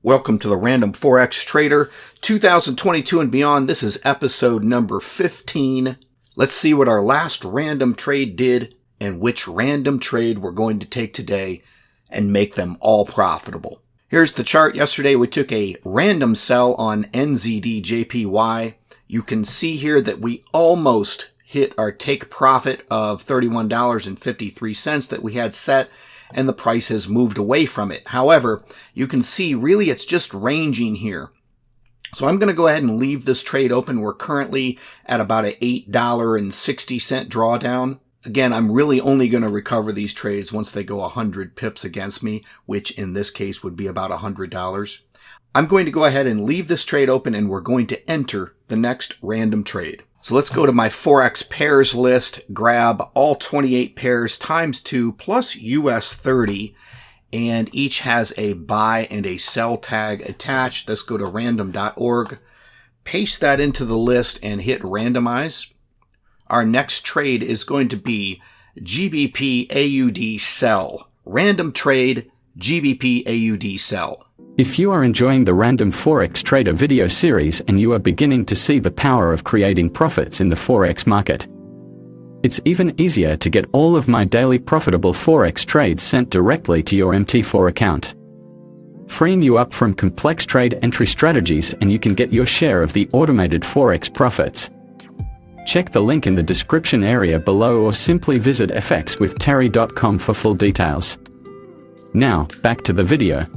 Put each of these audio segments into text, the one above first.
Welcome to the Random Forex Trader 2022 and beyond. This is episode number 15. Let's see what our last random trade did and which random trade we're going to take today and make them all profitable. Here's the chart. Yesterday we took a random sell on NZD-JPY. You can see here that we almost hit our take profit of $31.53 that we had set, and the price has moved away from it. However, you can see really it's just ranging here. So I'm going to go ahead and leave this trade open. We're currently at about an $8.60 drawdown. Again, I'm really only going to recover these trades once they go 100 pips against me, which in this case would be about $100. I'm going to go ahead and leave this trade open, and we're going to enter the next random trade. So let's go to my Forex pairs list, grab all 28 pairs times 2 plus US 30, and each has a buy and a sell tag attached. Let's go to random.org, paste that into the list and hit randomize. Our next trade is going to be GBP AUD sell. Random trade, GBP AUD sell. If you are enjoying the Random Forex Trader video series and you are beginning to see the power of creating profits in the Forex market, it's even easier to get all of my daily profitable Forex trades sent directly to your MT4 account, freeing you up from complex trade entry strategies, and you can get your share of the automated Forex profits. Check the link in the description area below or simply visit fxwithterry.com for full details. Now, back to the video.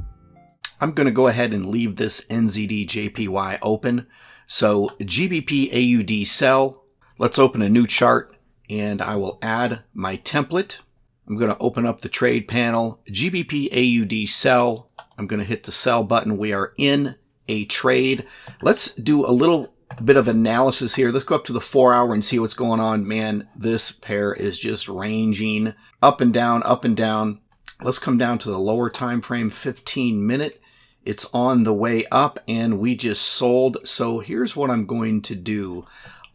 I'm going to go ahead and leave this NZD-JPY open. So GBP AUD sell. Let's open a new chart and I will add my template. I'm going to open up the trade panel. GBP AUD sell. I'm going to hit the sell button. We are in a trade. Let's do a little bit of analysis here. Let's go up to the 4 hour and see what's going on. Man, this pair is just ranging up and down, up and down. Let's come down to the lower time frame, 15 minute. It's on the way up and we just sold. So here's what I'm going to do.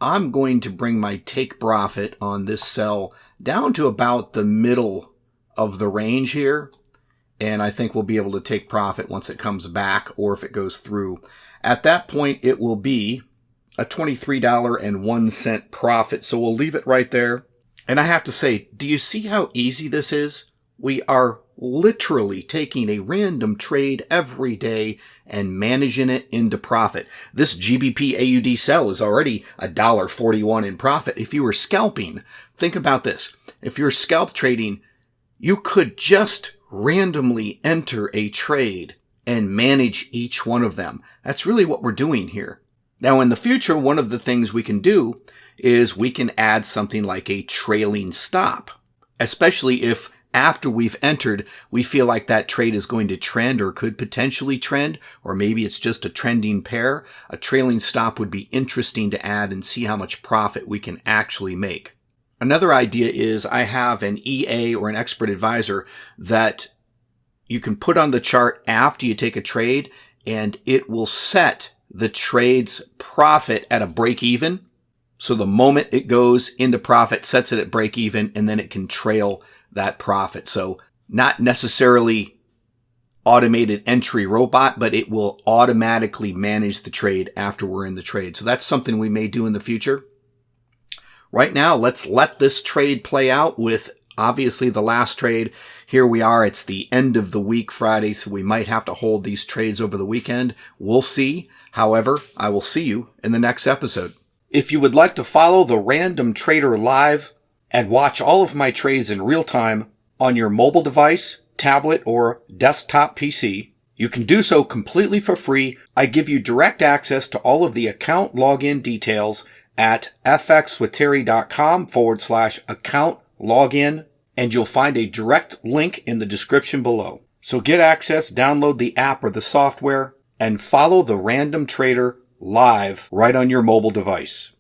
I'm going to bring my take profit on this sell down to about the middle of the range here. And I think we'll be able to take profit once it comes back or if it goes through. At that point, it will be a $23.01 profit. So we'll leave it right there. And I have to say, do you see how easy this is? We are literally taking a random trade every day and managing it into profit. This GBP AUD sell is already $1.41 in profit. If you were scalping, think about this. If you're scalp trading, you could just randomly enter a trade and manage each one of them. That's really what we're doing here. Now, in the future, one of the things we can do is we can add something like a trailing stop, especially if after we've entered, we feel like that trade is going to trend or could potentially trend, or maybe it's just a trending pair. A trailing stop would be interesting to add and see how much profit we can actually make. Another idea is I have an EA or an expert advisor that you can put on the chart after you take a trade, and it will set the trade's profit at a break even. So the moment it goes into profit, sets it at break even, and then it can trail that profit. So not necessarily automated entry robot, but it will automatically manage the trade after we're in the trade. So that's something we may do in the future. Right now, let's let this trade play out with obviously the last trade. Here we are. It's the end of the week, Friday, so we might have to hold these trades over the weekend. We'll see. However, I will see you in the next episode. If you would like to follow the Random Trader live and watch all of my trades in real time on your mobile device, tablet, or desktop PC, you can do so completely for free. I give you direct access to all of the account login details at fxwithterry.com/account login, and you'll find a direct link in the description below. So get access, download the app or the software, and follow the Random Trader live right on your mobile device.